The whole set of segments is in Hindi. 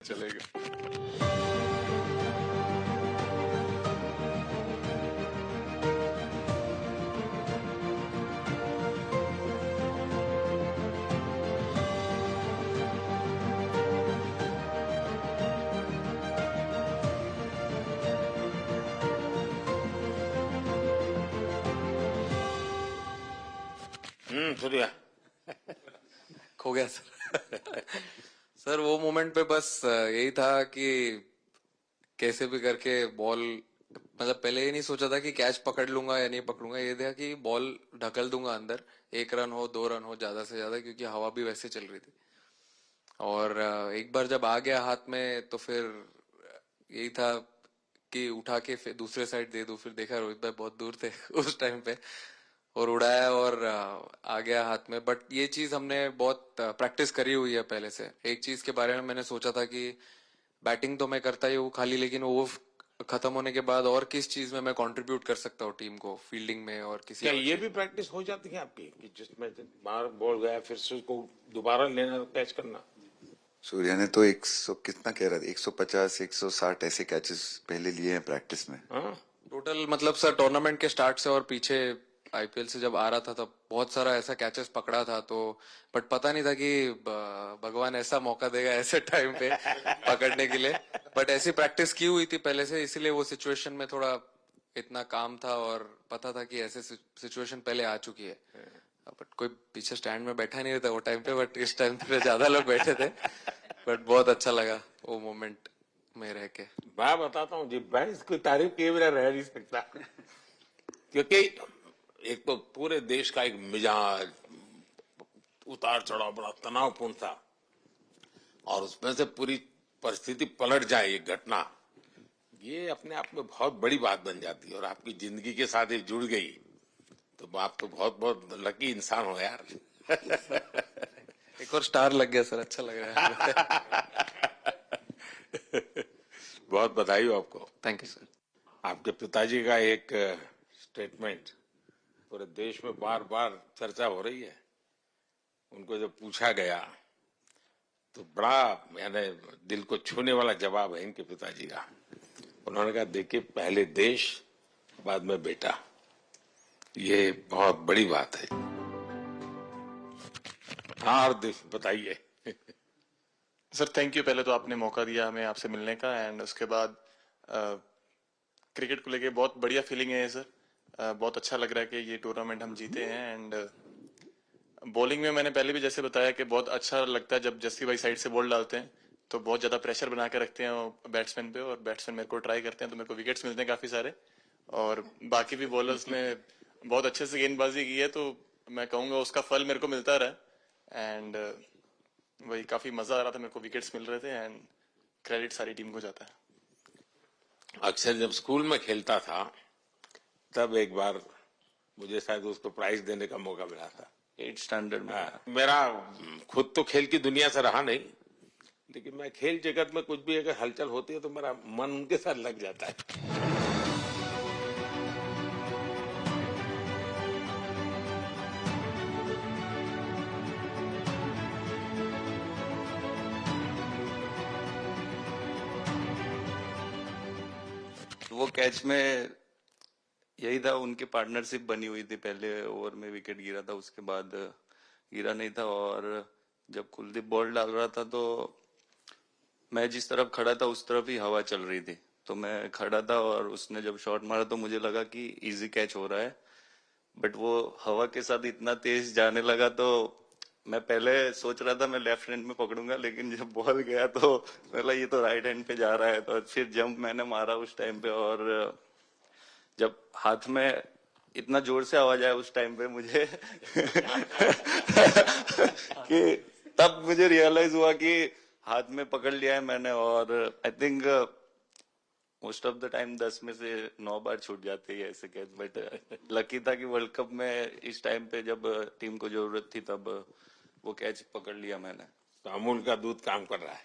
चलेगा। सूर्या खो गया सर। सर वो मोमेंट पे बस यही था कि कैसे भी करके बॉल, मतलब पहले ये नहीं सोचा था कि कैच पकड़ लूंगा या नहीं पकड़ूंगा, ये था कि बॉल ढकल दूंगा अंदर, 1 रन हो 2 रन हो ज्यादा से ज्यादा, क्योंकि हवा भी वैसे चल रही थी। और एक बार जब आ गया हाथ में तो फिर यही था कि उठा के फिर दूसरे साइड दे दूं। फिर देखा रोहित भाई बहुत दूर थे उस टाइम पे, और उड़ाया और आ गया हाथ में। बट ये चीज हमने बहुत प्रैक्टिस करी हुई है पहले से। एक चीज के बारे में मैंने सोचा था कि बैटिंग तो मैं करता ही हूँ खाली, लेकिन वो खत्म होने के बाद और किस चीज में मैं कंट्रीब्यूट कर सकता हूँ टीम को, फील्डिंग में और किसी क्या और ये चीज भी में। प्रैक्टिस हो जाती है आपकी कि जिसमें बाहर बॉल गया फिर से उसको दोबारा लेना कैच करना? सूर्या ने तो 100 कितना कह रहा था, 150 160 ऐसे कैचेस पहले लिए हैं प्रैक्टिस में। हाँ, टोटल मतलब सर टूर्नामेंट के स्टार्ट से और पीछे आईपीएल से जब आ रहा था तब बहुत सारा ऐसा कैचेस पकड़ा था। तो बट पता नहीं था कि भगवान ऐसा मौका देगा ऐसे टाइम पे पकड़ने के लिए। बट ऐसी प्रैक्टिस की हुई थी पहले से, इसीलिए वो सिचुएशन में थोड़ा इतना काम था और पता था कि ऐसे सिचुएशन पहले आ चुकी है। बट कोई पीछे स्टैंड में बैठा नहीं रहता वो टाइम पे, बट इस टाइम पे ज्यादा लोग बैठे थे। बट बहुत अच्छा लगा वो मोमेंट में रह के। मैं बताता हूँ जी, मैं इसकी तारीफ किए बिना रह नहीं सकता। क्योंकि एक तो पूरे देश का एक मिजाज उतार चढ़ाव बड़ा तनावपूर्ण था, और उसमें से पूरी परिस्थिति पलट जाए, ये घटना, ये अपने आप में बहुत बड़ी बात बन जाती है और आपकी जिंदगी के साथ ये जुड़ गई तो आप तो बहुत बहुत लकी इंसान हो यार। एक और स्टार लग गया सर, अच्छा लग रहा है। बहुत बधाई हो आपको। Thank you sir. आपके पिताजी का एक स्टेटमेंट पूरे देश में बार बार चर्चा हो रही है। उनको जब पूछा गया तो बड़ा यानी दिल को छूने वाला जवाब है इनके पिताजी का। उन्होंने कहा, देखिए पहले देश बाद में बेटा, ये बहुत बड़ी बात है। हाँ, और बताइए। सर थैंक यू, पहले तो आपने मौका दिया हमें आपसे मिलने का, एंड उसके बाद क्रिकेट को लेके बहुत बढ़िया फीलिंग है सर। बहुत अच्छा लग रहा है कि ये टूर्नामेंट हम जीते हैं। एंड बॉलिंग में मैंने पहले भी जैसे बताया कि बहुत अच्छा लगता है जब जस्सी भाई साइड से बॉल डालते हैं, तो बहुत ज्यादा प्रेशर बना के रखते हैं बैट्समैन पे, और बैट्समैन मेरे को ट्राई करते हैं तो मेरे को विकेट्स मिलते हैं काफी सारे। और बाकी भी बॉलर्स ने बहुत अच्छे से गेंदबाजी की है, तो मैं कहूंगा उसका फल मेरे को मिलता रहा। एंड वही काफी मजा आ रहा था, मेरे को विकेट्स मिल रहे थे, एंड क्रेडिट सारी टीम को जाता है। अक्सर जब स्कूल में खेलता था तब एक बार मुझे शायद उसको प्राइज देने का मौका मिला था 8th स्टैंडर्ड में। हाँ, मेरा खुद तो खेल की दुनिया से रहा नहीं, लेकिन मैं खेल जगत में कुछ भी अगर हलचल होती है तो मेरा मन उनके साथ लग जाता है। वो कैच में यही था, उनकी पार्टनरशिप बनी हुई थी, पहले ओवर में विकेट गिरा था, उसके बाद गिरा नहीं था। और जब कुलदीप बॉल डाल रहा था तो मैं जिस तरफ खड़ा था उस तरफ ही हवा चल रही थी, तो मैं खड़ा था और उसने जब शॉट मारा तो मुझे लगा कि इजी कैच हो रहा है। बट वो हवा के साथ इतना तेज जाने लगा तो मैं पहले सोच रहा था मैं लेफ्ट हैंड में पकड़ूंगा, लेकिन जब बॉल गया तो बोला ये तो राइट हैंड पे जा रहा है। तो फिर जंप मैंने मारा उस टाइम पे, और जब हाथ में इतना जोर से आवाज आया उस टाइम पे मुझे कि तब मुझे रियलाइज हुआ कि हाथ में पकड़ लिया है मैंने। और I think most of the time 10 में से 9 बार छूट जाते हैं ऐसे कैच। बट लकी था कि वर्ल्ड कप में इस टाइम पे जब टीम को जरूरत थी तब वो कैच पकड़ लिया मैंने। तो अमूल का दूध काम कर रहा है।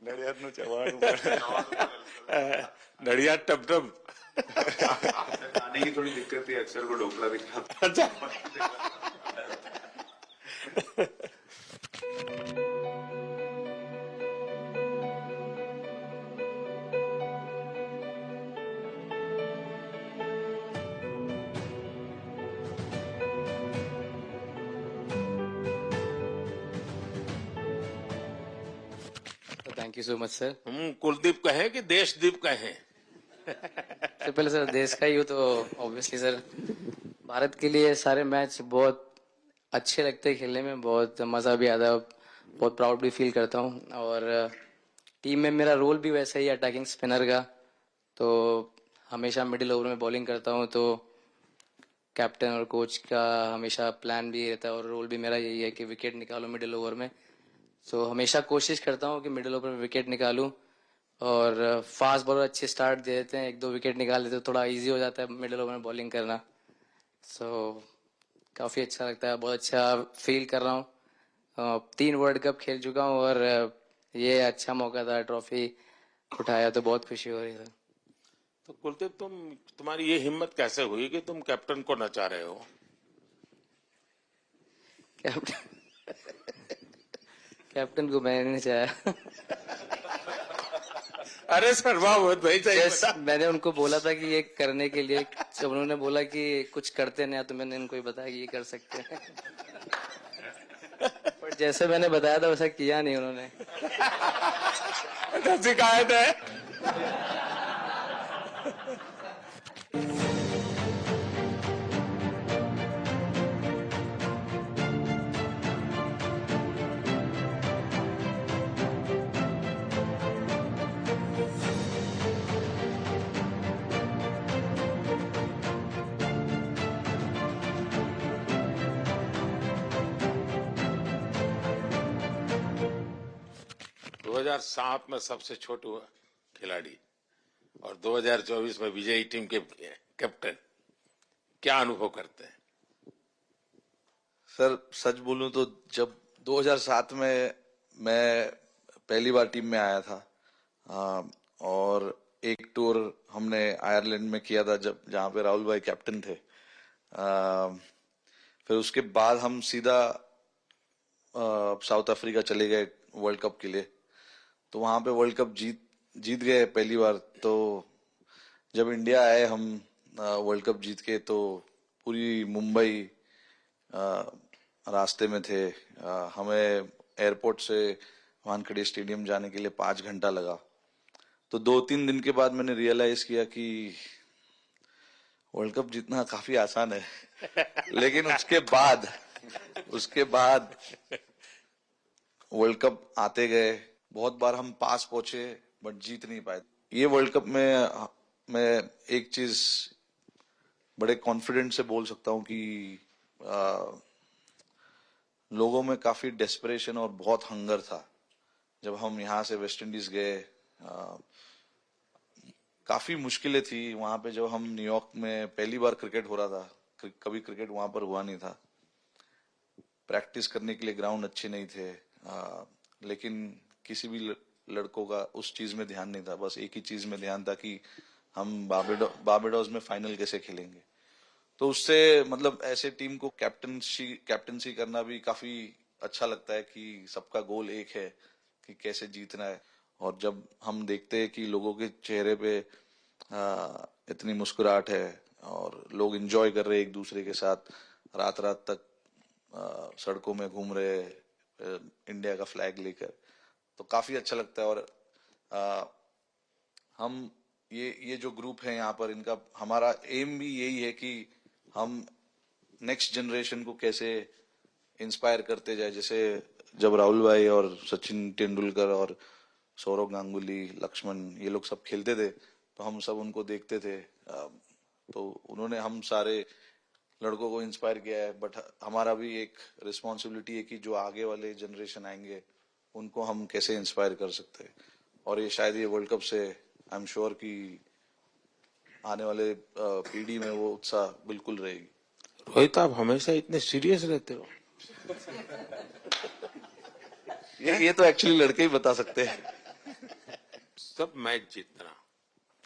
નડિયાદ નું ચવાણું પણ नड़िया टप टप। खाने की थोड़ी दिक्कत थी, अक्सर को ढोकला भी खाता। अच्छा, thank you so much sir. हम कुलदीप कहें कि देशदीप कहें? सबसे पहले सर देश का ही हो तो ऑब्वियसली सर भारत के लिए सारे मैच बहुत अच्छे लगते हैं खेलने में, बहुत मज़ा भी आता है, बहुत प्राउड भी फील करता हूँ। और टीम में मेरा रोल भी वैसा ही है अटैकिंग स्पिनर का, तो हमेशा मिडिल ओवर में बॉलिंग करता हूँ। तो कैप्टन और कोच का हमेशा प्लान भी रहता है और रोल भी मेरा यही है कि विकेट निकालो मिडिल ओवर में। सो हमेशा कोशिश करता हूँ कि मिडिल ओवर में विकेट निकालूं, और फास्ट बॉलर अच्छे स्टार्ट दे देते हैं, एक दो विकेट निकाल देते हैं, थोड़ा इजी हो जाता है मिडिल ओवर में बॉलिंग करना। सो काफ़ी अच्छा लगता है, बहुत अच्छा फील कर रहा हूँ। 3 वर्ल्ड कप खेल चुका हूँ और ये अच्छा मौका था, ट्रॉफी उठाया तो बहुत खुशी हो रही है। तो कुलदीप, तुम्हारी ये हिम्मत कैसे हुई कि तुम कैप्टन को नचा रहे हो? कैप्टन को मैंने नहीं चाहा। अरे सर्वावत भाई, सही Just बता। मैंने उनको बोला था कि ये करने के लिए, जब उन्होंने बोला कि कुछ करते नहीं तो मैंने इनको ही बताया कि ये कर सकते हैं। पर जैसे मैंने बताया था वैसा किया नहीं उन्होंने। अच्छा, शिकायत है? दो 2007 में सबसे छोटू खिलाड़ी और 2024 में विजयी टीम के कैप्टन, क्या अनुभव करते हैं? सर सच बोलूं तो जब 2007 में मैं पहली बार टीम में आया था, और एक टूर हमने आयरलैंड में किया था जब जहां पे राहुल भाई कैप्टन थे। फिर उसके बाद हम सीधा साउथ अफ्रीका चले गए वर्ल्ड कप के लिए। तो वहां पे वर्ल्ड कप जीत गए पहली बार। तो जब इंडिया आए हम वर्ल्ड कप जीत के, तो पूरी मुंबई रास्ते में थे। हमें एयरपोर्ट से वानखेड़े स्टेडियम जाने के लिए 5 घंटा लगा। तो 2-3 दिन के बाद मैंने रियलाइज किया कि वर्ल्ड कप जीतना काफी आसान है। लेकिन उसके बाद वर्ल्ड कप आते गए, बहुत बार हम पास पहुंचे बट जीत नहीं पाए। ये वर्ल्ड कप में मैं एक चीज बड़े कॉन्फिडेंट से बोल सकता हूं कि लोगों में काफी डेस्परेशन और बहुत हंगर था। जब हम यहाँ से वेस्ट इंडीज गए, काफी मुश्किलें थी वहां पे। जब हम न्यूयॉर्क में पहली बार क्रिकेट हो रहा था, कभी क्रिकेट वहां पर हुआ नहीं था। प्रैक्टिस करने के लिए ग्राउंड अच्छे नहीं थे, लेकिन किसी भी लड़कों का उस चीज में ध्यान नहीं था। बस एक ही चीज में ध्यान था कि हम बारबाडोस में फाइनल कैसे खेलेंगे। तो उससे मतलब ऐसे टीम को कैप्टनसी करना भी काफी अच्छा लगता है कि सबका गोल एक है कि कैसे जीतना है। और जब हम देखते हैं कि लोगों के चेहरे पे इतनी मुस्कुराहट है और लोग एंजॉय कर रहे हैं एक दूसरे के साथ, रात रात तक सड़कों में घूम रहे इंडिया का फ्लैग लेकर, तो काफी अच्छा लगता है। और हम ये जो ग्रुप है यहाँ पर, इनका हमारा एम भी यही है कि हम नेक्स्ट जनरेशन को कैसे इंस्पायर करते जाए। जैसे जब राहुल भाई और सचिन तेंदुलकर और सौरव गांगुली, लक्ष्मण, ये लोग सब खेलते थे, तो हम सब उनको देखते थे। तो उन्होंने हम सारे लड़कों को इंस्पायर किया है। बट हमारा भी एक रिस्पॉन्सिबिलिटी है कि जो आगे वाले जनरेशन आएंगे उनको हम कैसे इंस्पायर कर सकते हैं। और ये शायद ये वर्ल्ड कप से आई एम श्योर कि आने वाले पीढ़ी में वो उत्साह बिल्कुल रहेगी। रोहित, आप हमेशा इतने सीरियस रहते हो? ये तो एक्चुअली लड़के ही बता सकते हैं। सब मैच जीतना,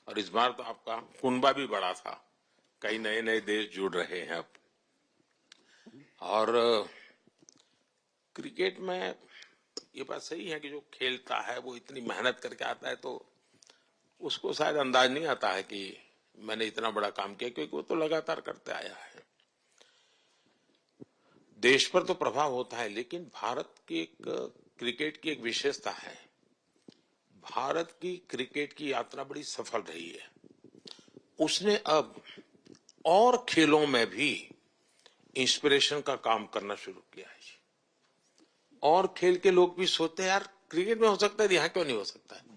और इस बार तो आपका कुनबा भी बड़ा था, कई नए नए देश जुड़ रहे हैं अब। और क्रिकेट में ये बात सही है कि जो खेलता है वो इतनी मेहनत करके आता है तो उसको शायद अंदाज नहीं आता है कि मैंने इतना बड़ा काम किया, क्योंकि वो तो लगातार करते आया है। देश पर तो प्रभाव होता है, लेकिन भारत की एक क्रिकेट की एक विशेषता है, भारत की क्रिकेट की यात्रा बड़ी सफल रही है। उसने अब और खेलों में भी इंस्पिरेशन का काम करना शुरू किया है। और खेल के लोग भी सोचते हैं यार क्रिकेट में हो सकता है, यहाँ क्यों नहीं हो सकता है।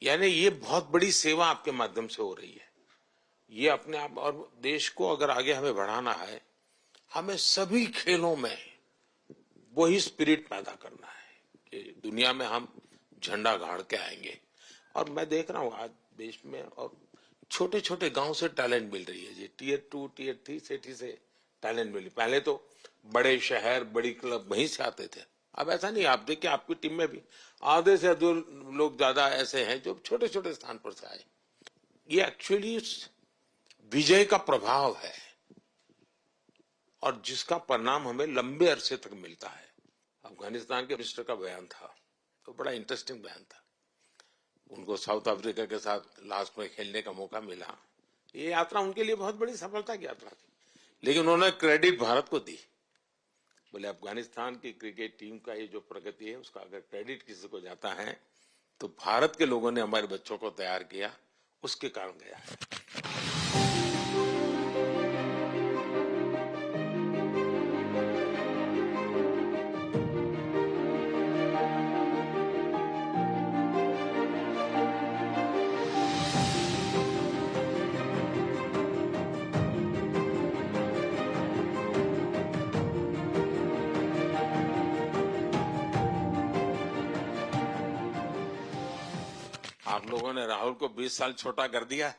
यानी ये बहुत बड़ी सेवा आपके माध्यम से हो रही है। ये अपने आप, और देश को अगर आगे हमें बढ़ाना है, हमें सभी खेलों में वही स्पिरिट पैदा करना है कि दुनिया में हम झंडा गाड़ के आएंगे। और मैं देख रहा हूँ आज देश में और छोटे छोटे गांव से टैलेंट मिल रही है जी, टियर 2 टियर 3 सिटी से टैलेंट मिली। पहले तो बड़े शहर बड़ी क्लब वहीं से आते थे, अब ऐसा नहीं। आप देखिए आपकी टीम में भी आधे से अधिक लोग ज्यादा ऐसे हैं जो छोटे छोटे स्थान पर से आए। ये एक्चुअली विजय का प्रभाव है और जिसका परिणाम हमें लंबे अरसे तक मिलता है। अफगानिस्तान के मिनिस्टर का बयान था तो बड़ा इंटरेस्टिंग बयान था। उनको साउथ अफ्रीका के साथ लास्ट में खेलने का मौका मिला। ये यात्रा उनके लिए बहुत बड़ी सफलता की यात्रा थी, लेकिन उन्होंने क्रेडिट भारत को दी। बोले अफगानिस्तान की क्रिकेट टीम का ये जो प्रगति है उसका अगर क्रेडिट किसी को जाता है तो भारत के लोगों ने हमारे बच्चों को तैयार किया, उसके कारण गया है। आप लोगों ने राहुल को 20 साल छोटा कर दिया।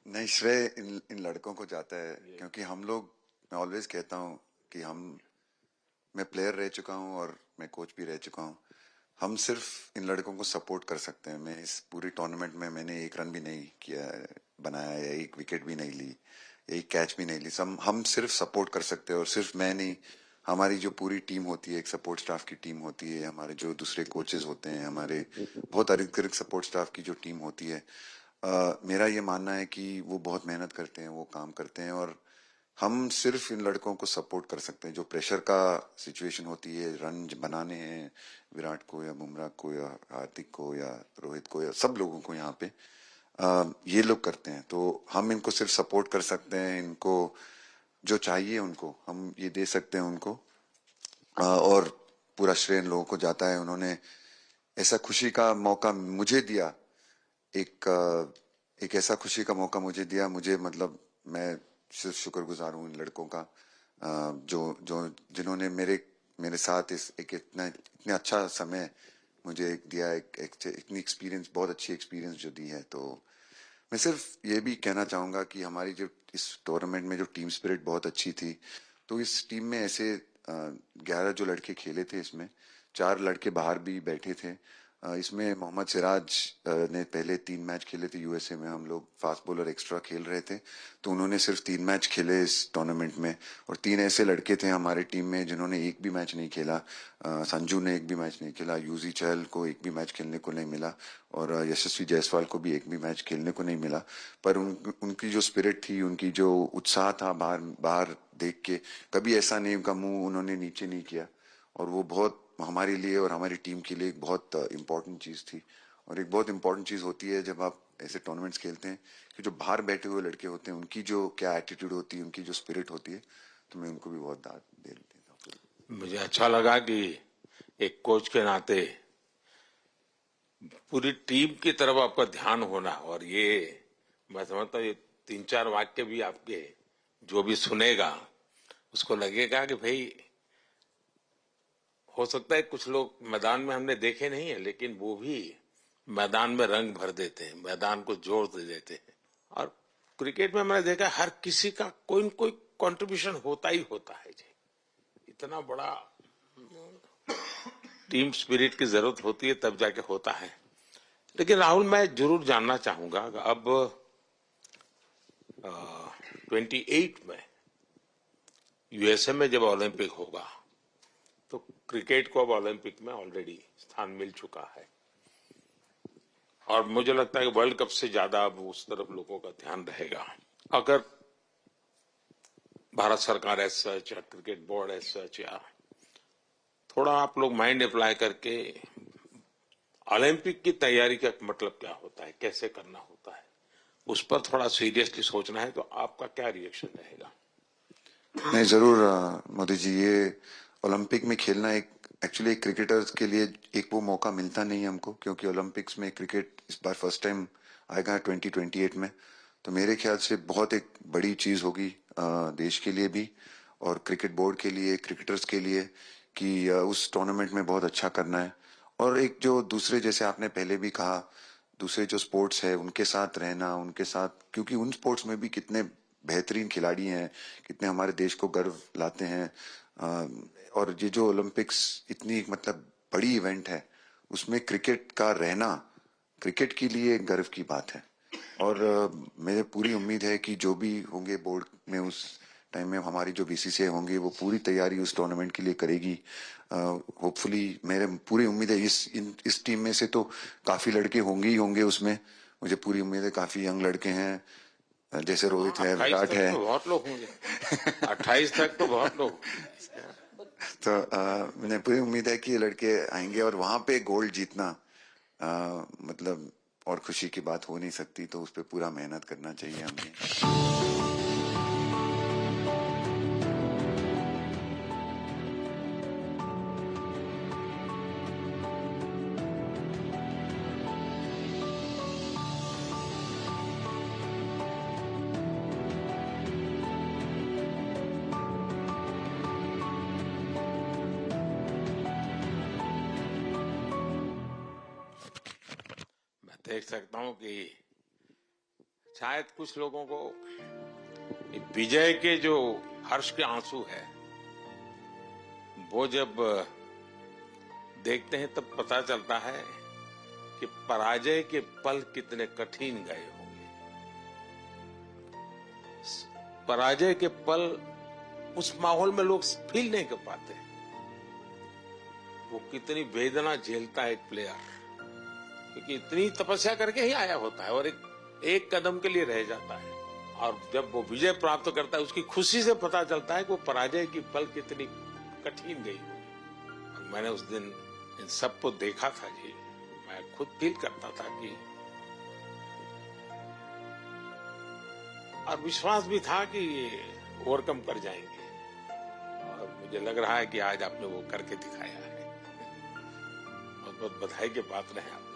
नहीं, श्रेय इन लड़कों को जाता है, क्योंकि हम लोग, मैं ऑलवेज कहता हूँ कि मैं प्लेयर रह चुका हूँ और मैं कोच भी रह चुका हूँ। हम सिर्फ इन लड़कों को सपोर्ट कर सकते हैं। मैं इस पूरी टूर्नामेंट में मैंने एक रन भी नहीं किया बनाया, या एक विकेट भी नहीं ली, एक कैच भी नहीं ली। हम सिर्फ सपोर्ट कर सकते हैं। और सिर्फ मैं नहीं, हमारी जो पूरी टीम होती है, एक सपोर्ट स्टाफ की टीम होती है, हमारे जो दूसरे कोचेस होते हैं, हमारे बहुत अधिक सपोर्ट स्टाफ की जो टीम होती है, मेरा ये मानना है कि वो बहुत मेहनत करते हैं, वो काम करते हैं, और हम सिर्फ इन लड़कों को सपोर्ट कर सकते हैं। जो प्रेशर का सिचुएशन होती है, रन बनाने हैं विराट को या बुमराह को या हार्दिक को या रोहित को या सब लोगों को यहाँ पे, ये लोग करते हैं। तो हम इनको सिर्फ सपोर्ट कर सकते हैं। इनको जो चाहिए उनको हम ये दे सकते हैं उनको, और पूरा श्रेय इन लोगों को जाता है। उन्होंने ऐसा खुशी का मौका मुझे दिया, एक ऐसा खुशी का मौका मुझे दिया। मुझे मतलब मैं सिर्फ शुक्रगुजार हूँ इन लड़कों का, जिन्होंने मेरे साथ इतने अच्छा समय मुझे दिया, इतनी एक्सपीरियंस, बहुत अच्छी एक्सपीरियंस जो दी है। तो मैं सिर्फ ये भी कहना चाहूंगा कि हमारी जो इस टूर्नामेंट में जो टीम स्पिरिट बहुत अच्छी थी। तो इस टीम में ऐसे 11 जो लड़के खेले थे, इसमें 4 लड़के बाहर भी बैठे थे। इसमें मोहम्मद सिराज ने पहले 3 मैच खेले थे यूएसए में। हम लोग फास्ट बॉलर एक्स्ट्रा खेल रहे थे, तो उन्होंने सिर्फ 3 मैच खेले इस टूर्नामेंट में। और 3 ऐसे लड़के थे हमारे टीम में जिन्होंने एक भी मैच नहीं खेला। संजू ने एक भी मैच नहीं खेला, यूजी चहल को एक भी मैच खेलने को नहीं मिला, और यशस्वी जायसवाल को भी एक भी मैच खेलने को नहीं मिला। पर उनकी जो स्पिरिट थी, उनकी जो उत्साह था, बाहर देख के कभी ऐसा नहीं, उनका मुंह उन्होंने नीचे नहीं किया। और वो बहुत हमारे लिए और हमारी टीम के लिए एक बहुत इम्पोर्टेंट चीज थी। और एक बहुत इम्पोर्टेंट चीज होती है जब आप ऐसे टूर्नामेंट्स खेलते हैं, कि जो बाहर बैठे हुए लड़के होते हैं, उनकी जो क्या एटीट्यूड होती है, उनकी जो स्पिरिट होती है, तो मैं उनको भी बहुत दाद दे देता हूँ। मुझे अच्छा लगा कि एक कोच के नाते पूरी टीम की तरफ आपका ध्यान होना। और ये मैं समझता हूँ ये 3-4 वाक्य भी आपके जो भी सुनेगा उसको लगेगा कि भाई हो सकता है कुछ लोग मैदान में हमने देखे नहीं है, लेकिन वो भी मैदान में रंग भर देते हैं, मैदान को जोड़ दे देते हैं। और क्रिकेट में मैंने देखा हर किसी का कोई न कोई कंट्रीब्यूशन होता ही होता है जी। इतना बड़ा टीम स्पिरिट की जरूरत होती है तब जाके होता है। लेकिन राहुल, मैं जरूर जानना चाहूंगा, अब 28 में यूएसए में जब ओलंपिक होगा तो क्रिकेट को अब ओलंपिक में ऑलरेडी स्थान मिल चुका है और मुझे लगता है कि वर्ल्ड कप से ज्यादा अब उस तरफ लोगों का ध्यान रहेगा। अगर भारत सरकार एज सच या क्रिकेट बोर्ड एज सच या थोड़ा आप लोग माइंड अप्लाई करके ओलंपिक की तैयारी का मतलब क्या होता है, कैसे करना होता है, उस पर थोड़ा सीरियसली सोचना है तो आपका क्या रिएक्शन रहेगा? नहीं, जरूर मोदी जी, ये ओलंपिक में खेलना एक एक्चुअली एक क्रिकेटर्स के लिए एक वो मौका मिलता नहीं है हमको, क्योंकि ओलंपिक्स में क्रिकेट इस बार फर्स्ट टाइम आएगा 2028 में। तो मेरे ख्याल से बहुत एक बड़ी चीज होगी देश के लिए भी और क्रिकेट बोर्ड के लिए, क्रिकेटर्स के लिए, कि उस टूर्नामेंट में बहुत अच्छा करना है। और एक जो दूसरे, जैसे आपने पहले भी कहा, दूसरे जो स्पोर्ट्स है उनके साथ रहना, उनके साथ, क्योंकि उन स्पोर्ट्स में भी कितने बेहतरीन खिलाड़ी हैं, कितने हमारे देश को गर्व लाते हैं। और ये जो ओलंपिक्स इतनी मतलब बड़ी इवेंट है, उसमें क्रिकेट का रहना क्रिकेट के लिए गर्व की बात है। और मेरे पूरी उम्मीद है कि जो भी होंगे बोर्ड में उस टाइम में, हमारी जो बीसीसीआई होंगे वो पूरी तैयारी उस टूर्नामेंट के लिए करेगी। होपफुली मेरे पूरी उम्मीद है इस टीम में से तो काफी लड़के होंगे ही होंगे उसमें, मुझे पूरी उम्मीद है। काफी यंग लड़के हैं, जैसे रोहित है, 28 विराट तक है। तो बहुत लोग होंगे 28 तक तो बहुत लोग। तो मुझे पूरी उम्मीद है कि ये लड़के आएंगे और वहां पे गोल्ड जीतना मतलब और खुशी की बात हो नहीं सकती। तो उस पर पूरा मेहनत करना चाहिए हमें। मैं देख सकता हूं कि शायद कुछ लोगों को विजय के जो हर्ष के आंसू है वो जब देखते हैं तब पता चलता है कि पराजय के पल कितने कठिन गए होंगे। पराजय के पल उस माहौल में लोग फील नहीं कर पाते, वो कितनी वेदना झेलता है एक प्लेयर, क्योंकि इतनी तपस्या करके ही आया होता है और एक कदम के लिए रह जाता है। और जब वो विजय प्राप्त करता है उसकी खुशी से पता चलता है कि वो पराजय की पल कितनी कठिन गई होगी। मैंने उस दिन इन सबको देखा था जी, मैं खुद फील करता था कि, और विश्वास भी था कि ये ओवरकम कर जाएंगे, और मुझे लग रहा है कि आज आपने वो करके दिखाया है। बहुत बहुत बधाई के पात्र हैं आप लोग।